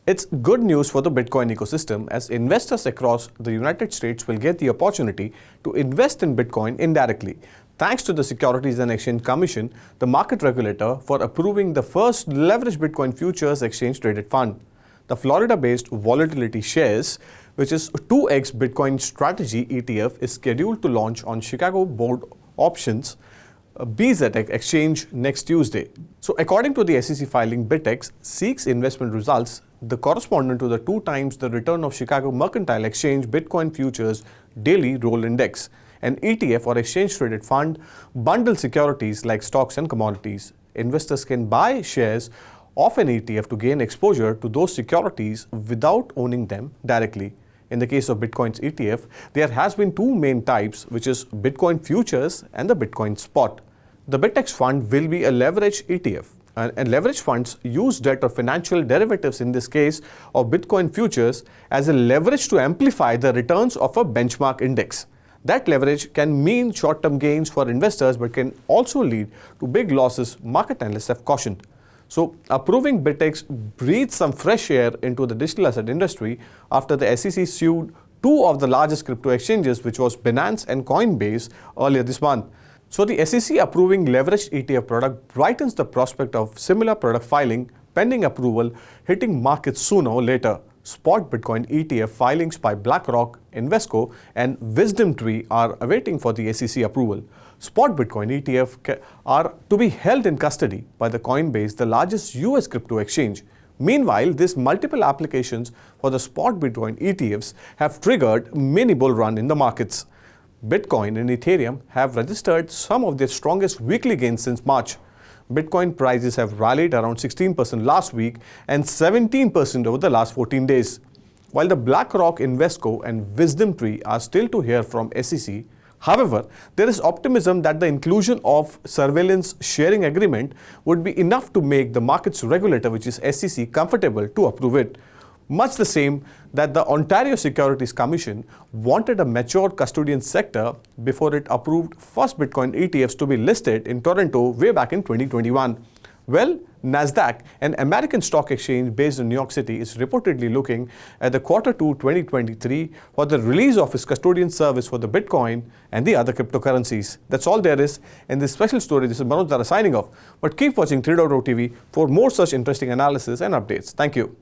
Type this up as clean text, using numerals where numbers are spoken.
It's good news for the Bitcoin ecosystem as investors across the United States will get the opportunity to invest in Bitcoin indirectly, thanks to the Securities and Exchange Commission, the market regulator, for approving the first leveraged Bitcoin futures exchange-traded fund. The Florida-based Volatility Shares, which is 2x Bitcoin Strategy ETF, is scheduled to launch on Chicago Board Options BZX exchange next Tuesday. So according to the SEC filing, BitX seeks investment results the correspondent to the 2 times the return of Chicago Mercantile Exchange Bitcoin Futures Daily Roll Index. An ETF or exchange-traded fund bundles securities like stocks and commodities. Investors can buy shares of an ETF to gain exposure to those securities without owning them directly. In the case of Bitcoin's ETF, there has been 2 main types, which is Bitcoin Futures and the Bitcoin Spot. The BitX fund will be a leveraged ETF, and leveraged funds use debt or financial derivatives, in this case of Bitcoin Futures, as a leverage to amplify the returns of a benchmark index. That leverage can mean short-term gains for investors but can also lead to big losses, market analysts have cautioned. So, approving BitX breathes some fresh air into the digital asset industry after the SEC sued 2 of the largest crypto exchanges, which was Binance and Coinbase, earlier this month. So, the SEC approving leveraged ETF product brightens the prospect of similar product filing pending approval hitting markets sooner or later. Spot Bitcoin ETF filings by BlackRock, Invesco, and WisdomTree are awaiting for the SEC approval. Spot Bitcoin ETF are to be held in custody by the Coinbase, the largest US crypto exchange. Meanwhile, these multiple applications for the Spot Bitcoin ETFs have triggered mini bull run in the markets. Bitcoin and Ethereum have registered some of their strongest weekly gains since March. Bitcoin prices have rallied around 16% last week and 17% over the last 14 days. While the BlackRock, Invesco, and WisdomTree are still to hear from SEC, however, there is optimism that the inclusion of surveillance sharing agreement would be enough to make the market's regulator, which is SEC, comfortable to approve it. Much the same that the Ontario Securities Commission wanted a mature custodian sector before it approved first Bitcoin ETFs to be listed in Toronto way back in 2021. Well, Nasdaq, an American stock exchange based in New York City, is reportedly looking at the Q2 2023 for the release of its custodian service for the Bitcoin and the other cryptocurrencies. That's all there is in this special story. This is Manoj Dara signing off. But keep watching 3.0 TV for more such interesting analysis and updates. Thank you.